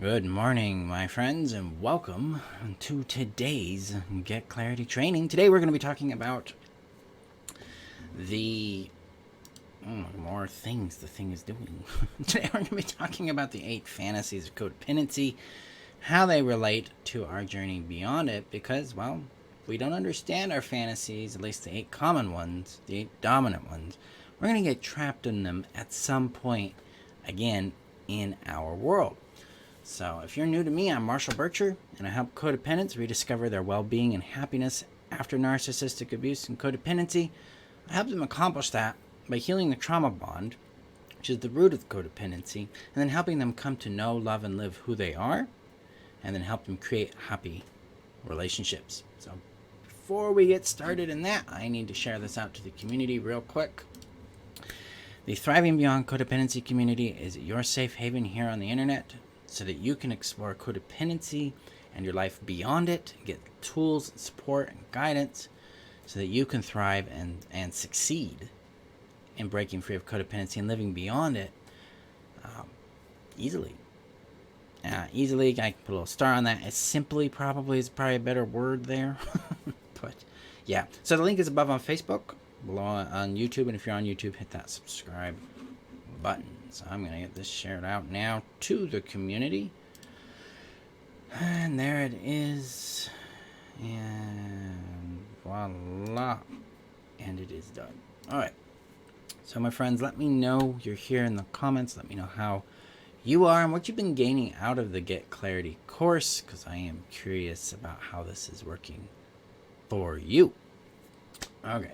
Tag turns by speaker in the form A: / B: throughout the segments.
A: Good morning, my friends, and welcome to today's Get Clarity training. Today we're going to be talking about the more things the thing is doing. Today we're going to be talking about the 8 fantasies of codependency, how they relate to our journey beyond it, because, well, if we don't understand our fantasies, at least the 8 common ones, the 8 dominant ones, we're going to get trapped in them at some point, again, in our world. So, if you're new to me, I'm Marshall Burtcher, and I help codependents rediscover their well-being and happiness after narcissistic abuse and codependency. I help them accomplish that by healing the trauma bond, which is the root of codependency, and then helping them come to know, love, and live who they are, and then help them create happy relationships. So, before we get started in that, I need to share this out to the community real quick. The Thriving Beyond Codependency community is your safe haven here on the internet, so that you can explore codependency and your life beyond it, get tools, support, and guidance so that you can thrive and succeed in breaking free of codependency and living beyond it easily. Easily, I can put a little star on that. Simply probably is probably a better word there. But yeah, so the link is above on Facebook, below on YouTube, and if you're on YouTube, hit that subscribe button. So I'm going to get this shared out now to the community. And there it is. And voila. And it is done. All right. So my friends, let me know you're here in the comments. Let me know how you are and what you've been gaining out of the Get Clarity course, because I am curious about how this is working for you. Okay.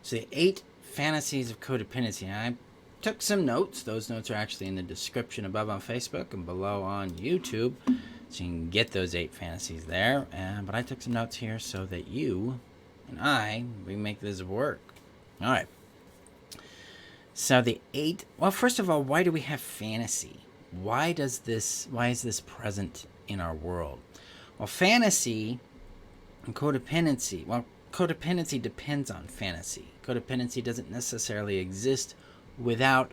A: So the 8 fantasies of codependency. I took some notes. Those notes are actually in the description above on Facebook and below on YouTube, so you can get those 8 fantasies there. But I took some notes here so that you and we make this work. All right. So the 8. Well, first of all, why do we have fantasy? Why is this present in our world? Well, fantasy and codependency. Well, codependency depends on fantasy. Codependency doesn't necessarily exist without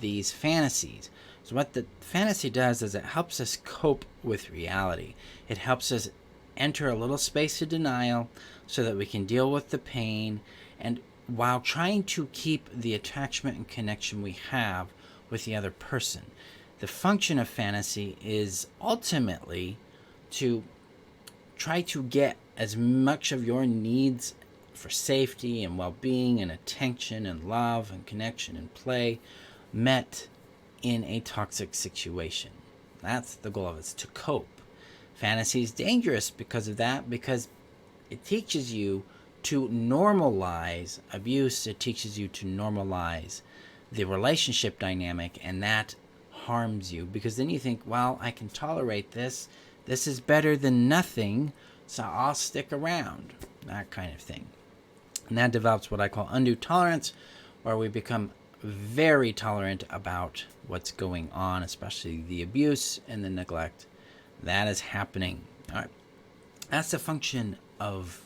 A: these fantasies. So what the fantasy does is it helps us cope with reality. It helps us enter a little space of denial so that we can deal with the pain, and while trying to keep the attachment and connection we have with the other person. The function of fantasy is ultimately to try to get as much of your needs for safety and well-being and attention and love and connection and play met in a toxic situation. That's the goal of it, is to cope. Fantasy is dangerous because of that, because it teaches you to normalize abuse. It teaches you to normalize the relationship dynamic, and that harms you, because then you think, well, I can tolerate this. This is better than nothing, so I'll stick around. That kind of thing. And that develops what I call undue tolerance, where we become very tolerant about what's going on, especially the abuse and the neglect that is happening. All right. That's the function of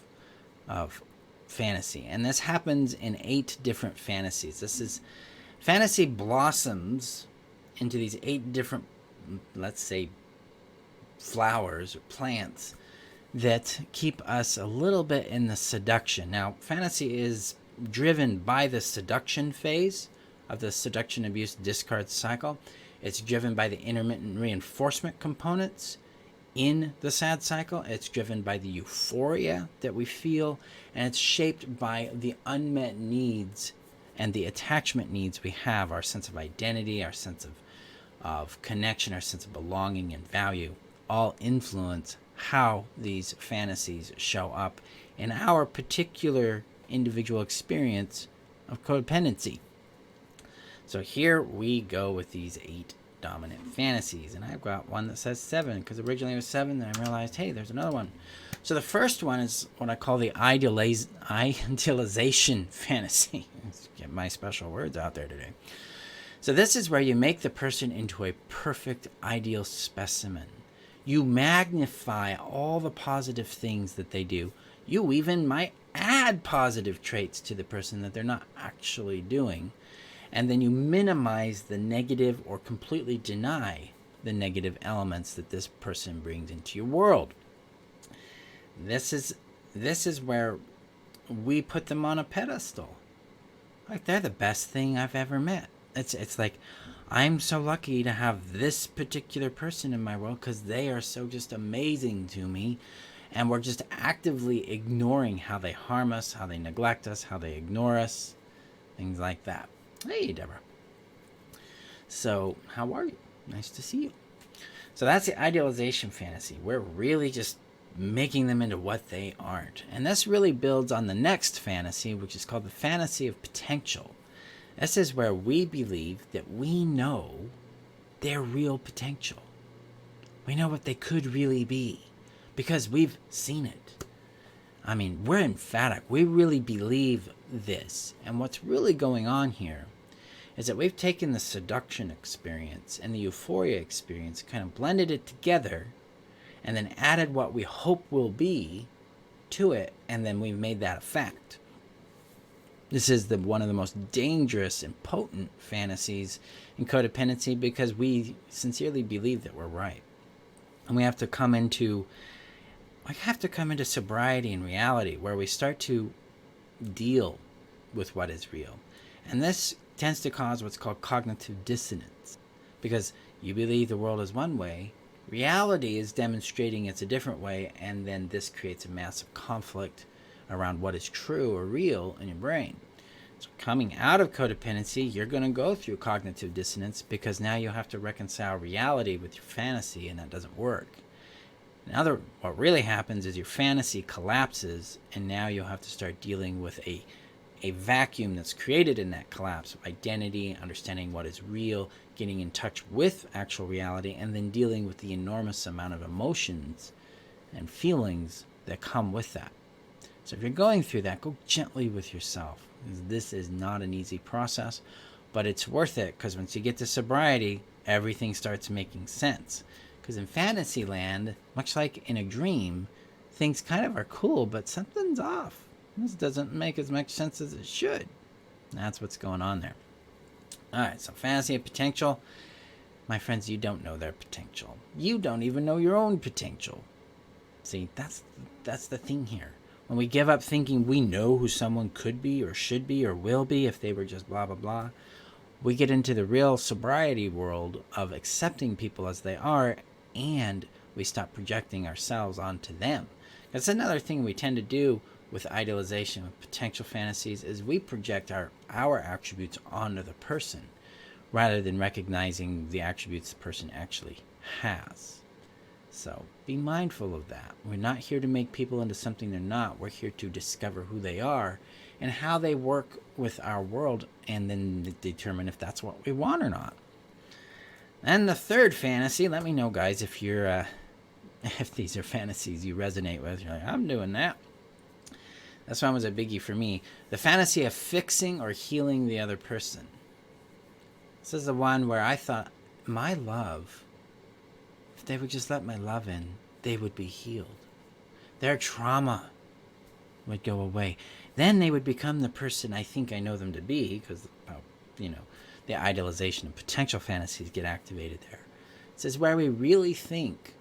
A: fantasy. And this happens in 8 different fantasies. This is fantasy blossoms into these 8 different, let's say, flowers or plants that keep us a little bit in the seduction. Now, fantasy is driven by the seduction phase of the seduction abuse discard cycle. It's driven by the intermittent reinforcement components in the S.A.D cycle. It's driven by the euphoria that we feel, and it's shaped by the unmet needs and the attachment needs we have, our sense of identity, our sense of connection, our sense of belonging and value, all influence how these fantasies show up in our particular individual experience of codependency. So here we go with these 8 dominant fantasies, and I've got one that says 7 because originally it was 7, then I realized, hey, there's another one. So the first one is what I call the idealization fantasy. Let's get my special words out there today. So this is where you make the person into a perfect ideal specimen. You magnify all the positive things that they do. You even might add positive traits to the person that they're not actually doing. And then you minimize the negative or completely deny the negative elements that this person brings into your world. This is where we put them on a pedestal. Like, they're the best thing I've ever met. It's like, I'm so lucky to have this particular person in my world because they are so just amazing to me. And we're just actively ignoring how they harm us, how they neglect us, how they ignore us, things like that. Hey, Deborah. So, how are you? Nice to see you. So that's the idealization fantasy. We're really just making them into what they aren't. And this really builds on the next fantasy, which is called the fantasy of potential. This is where we believe that we know their real potential. We know what they could really be because we've seen it. I mean, we're emphatic. We really believe this. And what's really going on here is that we've taken the seduction experience and the euphoria experience, kind of blended it together, and then added what we hope will be to it, and then we've made that a fact. This is one of the most dangerous and potent fantasies in codependency because we sincerely believe that we're right. And we have to come into sobriety and reality where we start to deal with what is real. And this tends to cause what's called cognitive dissonance because you believe the world is one way, reality is demonstrating it's a different way, and then this creates a massive conflict around what is true or real in your brain. So coming out of codependency, you're going to go through cognitive dissonance because now you have to reconcile reality with your fantasy, and that doesn't work. Now, what really happens is your fantasy collapses, and now you'll have to start dealing with a vacuum that's created in that collapse of identity, understanding what is real, getting in touch with actual reality, and then dealing with the enormous amount of emotions and feelings that come with that. So if you're going through that, go gently with yourself. This is not an easy process, but it's worth it because once you get to sobriety, everything starts making sense. Because in fantasy land, much like in a dream, things kind of are cool, but something's off. This doesn't make as much sense as it should. That's what's going on there. All right, so fantasy of potential. My friends, you don't know their potential. You don't even know your own potential. See, that's the thing here. When we give up thinking we know who someone could be or should be or will be if they were just blah, blah, blah, we get into the real sobriety world of accepting people as they are, and we stop projecting ourselves onto them. That's another thing we tend to do with idealization of potential fantasies is we project our attributes onto the person rather than recognizing the attributes the person actually has. So be mindful of that. We're not here to make people into something they're not. We're here to discover who they are and how they work with our world, and then determine if that's what we want or not. And the third fantasy, let me know, guys, if you're if these are fantasies you resonate with. You're like, I'm doing that. This one was a biggie for me. The fantasy of fixing or healing the other person. This is the one where I thought, my love, if they would just let my love in, they would be healed. Their trauma would go away. Then they would become the person I think I know them to be, because, the idealization of potential fantasies get activated there. This is where we really think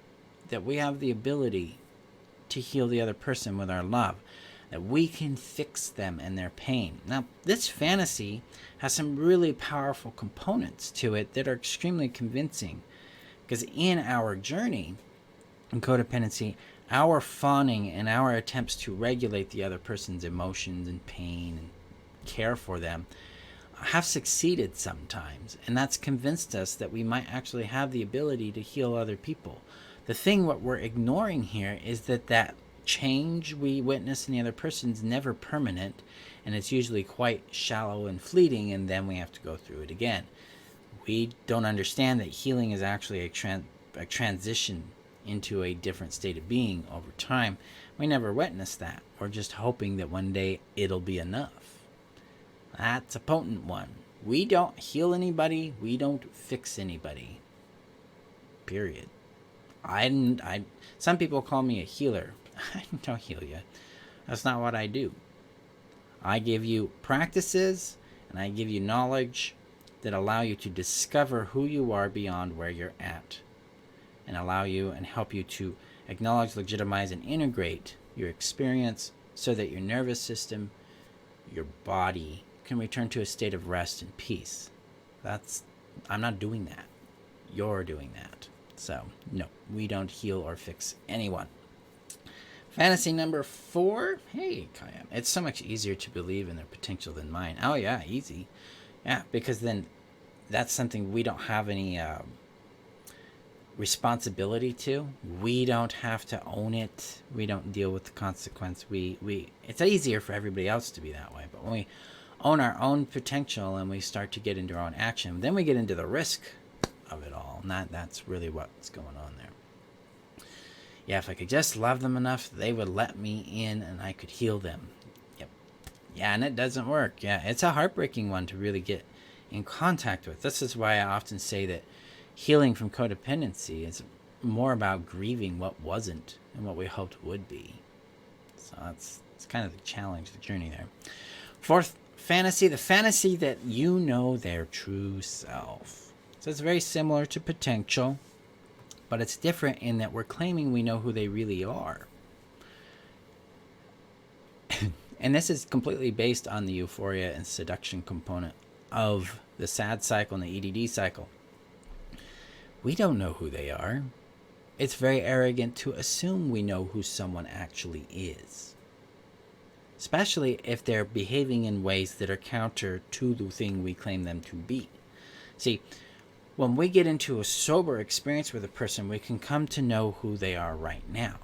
A: that we have the ability to heal the other person with our love, that we can fix them and their pain. Now, this fantasy has some really powerful components to it that are extremely convincing, because in our journey in codependency, our fawning and our attempts to regulate the other person's emotions and pain and care for them have succeeded sometimes, and that's convinced us that we might actually have the ability to heal other people. The thing what we're ignoring here is that change we witness in the other person is never permanent, and it's usually quite shallow and fleeting, and then we have to go through it again. We don't understand that healing is actually a transition into a different state of being over time. We never witness that. We're just hoping that one day it'll be enough. That's a potent one. We don't heal anybody. We don't fix anybody. Period. Some people call me a healer. I don't heal you. That's not what I do. I give you practices, and I give you knowledge, that allow you to discover who you are beyond where you're at, and allow you and help you to acknowledge, legitimize, and integrate your experience so that your nervous system, your body, can return to a state of rest and peace. I'm not doing that. You're doing that. So, no, we don't heal or fix anyone. Fantasy number 4. Hey, Kayam. It's so much easier to believe in their potential than mine. Oh, yeah, easy. Yeah, because then that's something we don't have any responsibility to. We don't have to own it. We don't deal with the consequence. It's easier for everybody else to be that way. But when we own our own potential and we start to get into our own action, then we get into the risk of it all. And that's really what's going on there. Yeah, if I could just love them enough, they would let me in and I could heal them. Yep. Yeah, and it doesn't work. Yeah, it's a heartbreaking one to really get in contact with. This is why I often say that healing from codependency is more about grieving what wasn't and what we hoped would be. So it's kind of the challenge, the journey there. 4th fantasy, the fantasy that you know their true self. So it's very similar to potential, but it's different in that we're claiming we know who they really are. And this is completely based on the Euphoria and Seduction component of the S.A.D cycle and the EDD cycle. We don't know who they are. It's very arrogant to assume we know who someone actually is, especially if they're behaving in ways that are counter to the thing we claim them to be. See, when we get into a sober experience with a person, we can come to know who they are right now.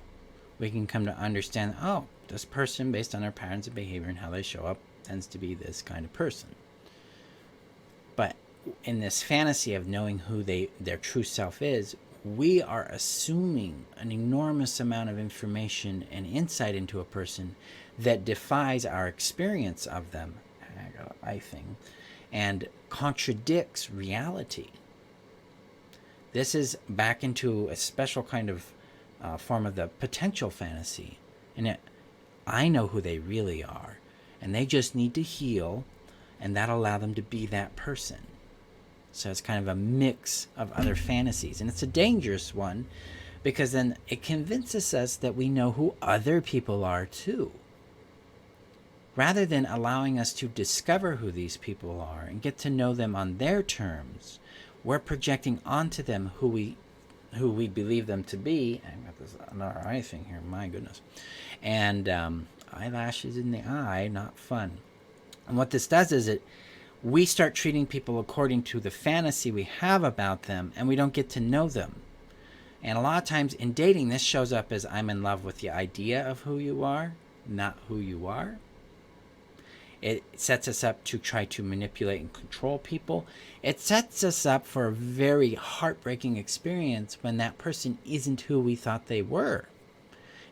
A: We can come to understand, oh, this person, based on their patterns of behavior and how they show up, tends to be this kind of person. But in this fantasy of knowing who their true self is, we are assuming an enormous amount of information and insight into a person that defies our experience of them, I think, and contradicts reality. This is back into a special kind of form of the potential fantasy. And I know who they really are, and they just need to heal, and that'll allow them to be that person. So it's kind of a mix of other fantasies. And it's a dangerous one, because then it convinces us that we know who other people are too. Rather than allowing us to discover who these people are and get to know them on their terms, we're projecting onto them who we believe them to be. I've got this another eye thing here, my goodness. And eyelashes in the eye, not fun. And what this does is we start treating people according to the fantasy we have about them, and we don't get to know them. And a lot of times in dating, this shows up as I'm in love with the idea of who you are, not who you are. It sets us up to try to manipulate and control people. It sets us up for a very heartbreaking experience when that person isn't who we thought they were.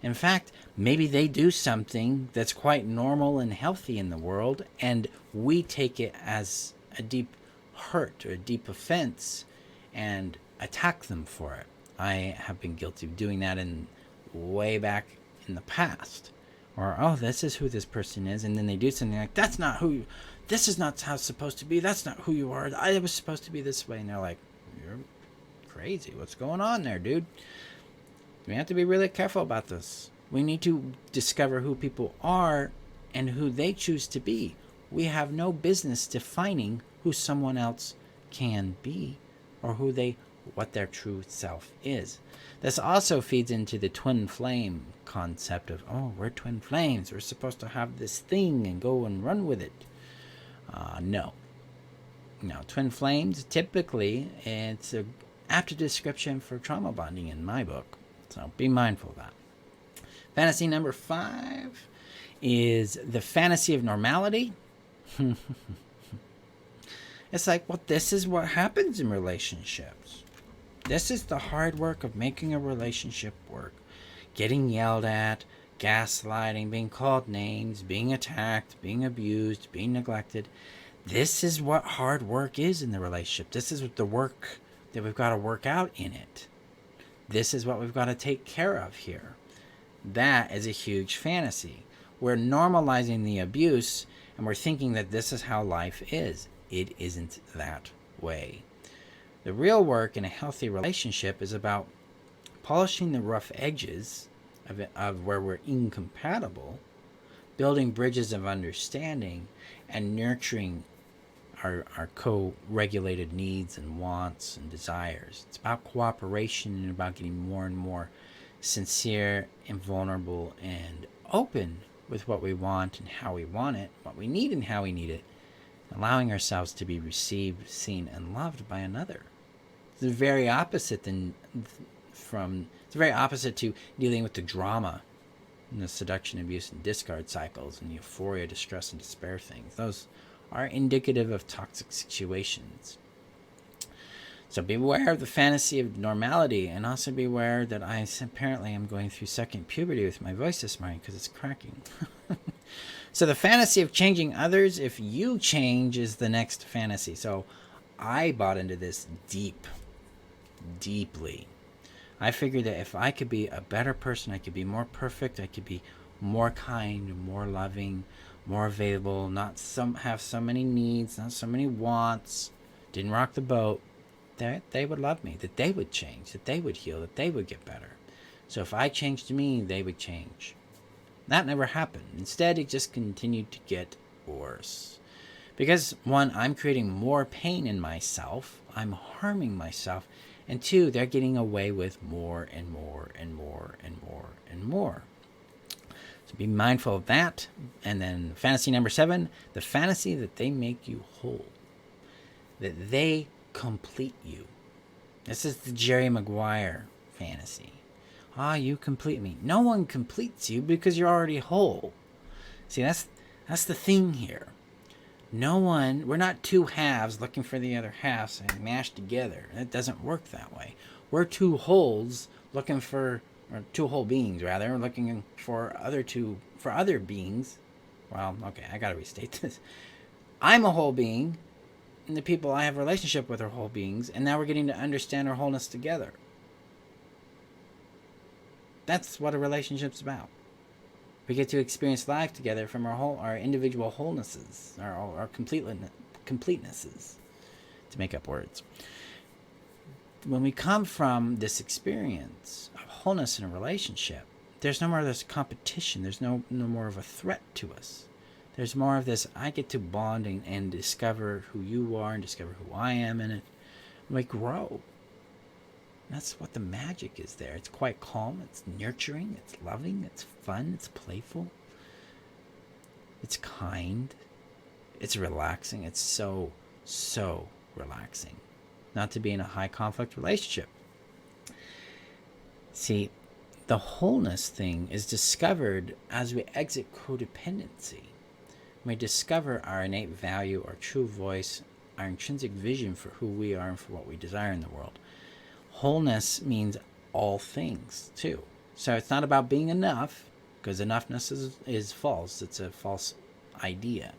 A: In fact, maybe they do something that's quite normal and healthy in the world, and we take it as a deep hurt or a deep offense and attack them for it. I have been guilty of doing that way back in the past. Or, oh, this is who this person is, and then they do something like, this is not how it's supposed to be, that's not who you are, I was supposed to be this way, and they're like, you're crazy, what's going on there, dude? We have to be really careful about this. We need to discover who people are and who they choose to be. We have no business defining who someone else can be or what their true self is. This also feeds into the twin flame concept of, oh, we're twin flames. We're supposed to have this thing and go and run with it. No. Twin flames, typically, it's an apt description for trauma bonding in my book. So be mindful of that. Fantasy number 5 is the fantasy of normality. It's like, well, this is what happens in relationships. This is the hard work of making a relationship work. Getting yelled at, gaslighting, being called names, being attacked, being abused, being neglected. This is what hard work is in the relationship. This is the work that we've got to work out in it. This is what we've got to take care of here. That is a huge fantasy. We're normalizing the abuse, and we're thinking that this is how life is. it isn't that way. The real work in a healthy relationship is about polishing the rough edges of where we're incompatible, building bridges of understanding, and nurturing our co-regulated needs and wants and desires. It's about cooperation and about getting more and more sincere and vulnerable and open with what we want and how we want it, what we need and how we need it, allowing ourselves to be received, seen, and loved by another. It's the very opposite it's very opposite to dealing with the drama and the seduction, abuse, and discard cycles and the euphoria, distress, and despair things. Those are indicative of toxic situations. So beware of the fantasy of normality, and also beware that I apparently am going through second puberty with my voice this morning because it's cracking. So the fantasy of changing others, if you change, is the next fantasy. So I bought into this deeply. I figured that if I could be a better person, I could be more perfect, I could be more kind, more loving, more available, not have so many needs, not so many wants, didn't rock the boat, that they would love me, that they would change, that they would heal, that they would get better. So if I changed me, they would change. That never happened. Instead, it just continued to get worse. Because one, I'm creating more pain in myself, I'm harming myself, and two, they're getting away with more and more and more and more and more. So be mindful of that. And then fantasy number 7, the fantasy that they make you whole, that they complete you. This is the Jerry Maguire fantasy. You complete me. No one completes you because you're already whole. See, that's the thing here. We're not two halves looking for the other halves and mashed together. It doesn't work that way. We're two wholes looking for, or two whole beings rather, looking for other beings. Well, okay, I gotta restate this. I'm a whole being, and the people I have a relationship with are whole beings, and now we're getting to understand our wholeness together. That's what a relationship's about. We get to experience life together from our individual wholenesses, our completenesses, to make up words. When we come from this experience of wholeness in a relationship, there's no more of this competition. There's no more of a threat to us. There's more of this, I get to bond and discover who you are and discover who I am in it. We grow. That's what the magic is there. It's quite calm. It's nurturing. It's loving. It's fun. It's playful. It's kind. It's relaxing. It's so relaxing not to be in a high conflict relationship. See, the wholeness thing is discovered as we exit codependency. We discover our innate value, our true voice, our intrinsic vision for who we are and for what we desire in the world. Wholeness means all things, too. So it's not about being enough, because enoughness is false. It's a false idea.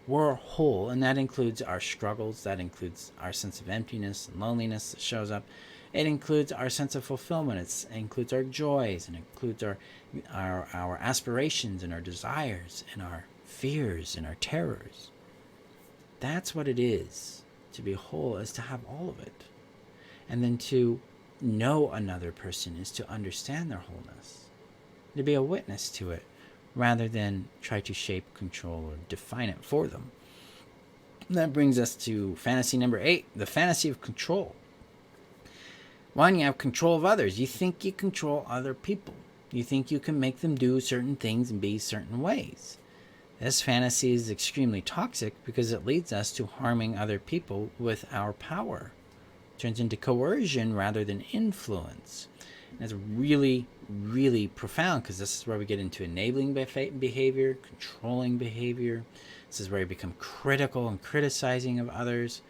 A: We're whole, and that includes our struggles. That includes our sense of emptiness and loneliness that shows up. It includes our sense of fulfillment. It includes our joys, and it includes our aspirations and our desires and our fears and our terrors. That's what it is to be whole, is to have all of it. And then to know another person is to understand their wholeness, to be a witness to it, rather than try to shape, control, or define it for them. And that brings us to fantasy number 8, the fantasy of control. One, you have control of others. You think you control other people. You think you can make them do certain things and be certain ways. This fantasy is extremely toxic because it leads us to harming other people with our power. Turns into coercion rather than influence. And it's really, really profound, because this is where we get into enabling behavior, controlling behavior. This is where we become critical and criticizing of others.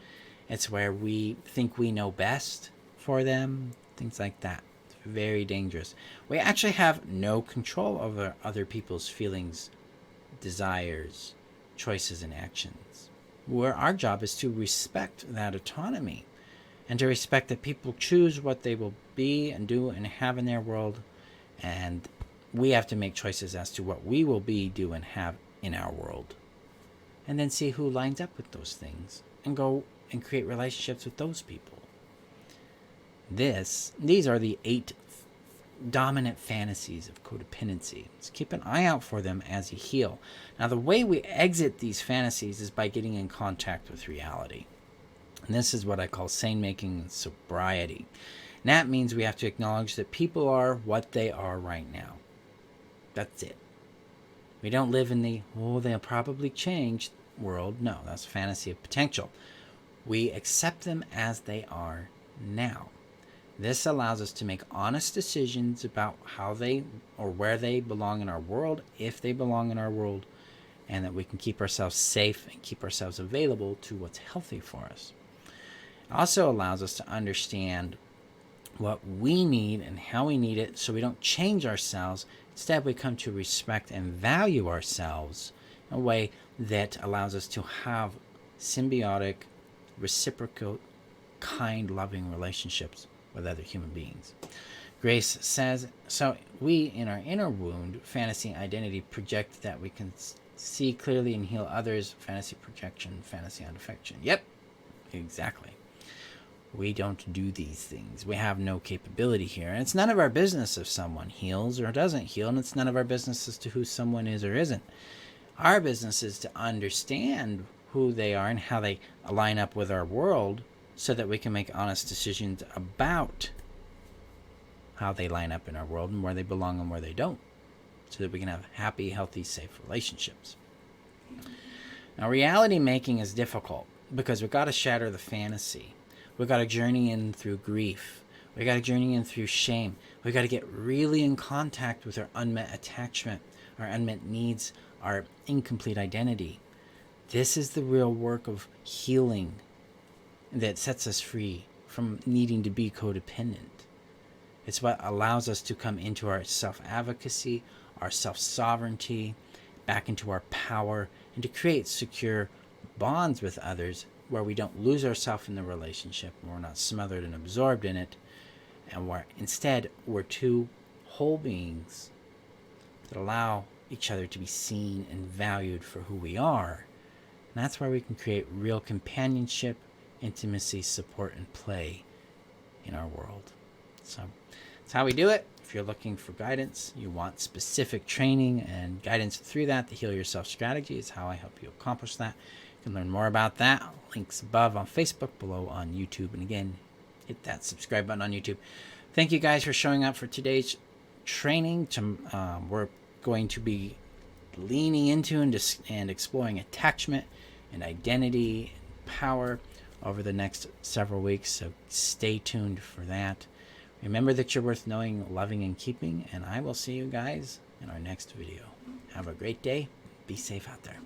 A: It's where we think we know best for them, things like that. It's very dangerous. We actually have no control over other people's feelings, desires, choices, and actions. Where our job is to respect that autonomy, and to respect that people choose what they will be and do and have in their world, and we have to make choices as to what we will be, do, and have in our world, and then see who lines up with those things and go and create relationships with those people. These are the 8 dominant fantasies of codependency. So keep an eye out for them as you heal. Now, the way we exit these fantasies is by getting in contact with reality. And this is what I call sane making and sobriety. And that means we have to acknowledge that people are what they are right now. That's it. We don't live in the, oh, they'll probably change world. No, that's fantasy of potential. We accept them as they are now. This allows us to make honest decisions about how they or where they belong in our world, if they belong in our world, and that we can keep ourselves safe and keep ourselves available to what's healthy for us. It also allows us to understand what we need and how we need it so we don't change ourselves. Instead, we come to respect and value ourselves in a way that allows us to have symbiotic, reciprocal, kind, loving relationships with other human beings. Grace says, so we, in our inner wound, fantasy identity, project that we can see clearly and heal others. Fantasy projection, fantasy on affection. Yep, exactly. We don't do these things. We have no capability here. And it's none of our business if someone heals or doesn't heal, and it's none of our business as to who someone is or isn't. Our business is to understand who they are and how they line up with our world, so that we can make honest decisions about how they line up in our world and where they belong and where they don't, so that we can have happy, healthy, safe relationships. Now, reality making is difficult because we've got to shatter the fantasy. We've got to journey in through grief. We've got to journey in through shame. We've got to get really in contact with our unmet attachment, our unmet needs, our incomplete identity. This is the real work of healing that sets us free from needing to be codependent. It's what allows us to come into our self-advocacy, our self-sovereignty, back into our power, and to create secure bonds with others where we don't lose ourselves in the relationship, and we're not smothered and absorbed in it, and where instead we're two whole beings that allow each other to be seen and valued for who we are. And that's where we can create real companionship, intimacy, support, and play in our world. So that's how we do it. If you're looking for guidance, you want specific training and guidance through that, the Heal Yourself strategy is how I help you accomplish that. You can learn more about that. Links above on Facebook, below on YouTube. And again, hit that subscribe button on YouTube. Thank you guys for showing up for today's training. We're going to be leaning into and exploring attachment and identity and power over the next several weeks, so stay tuned for that. Remember that you're worth knowing, loving, and keeping, and I will see you guys in our next video. Have a great day. Be safe out there.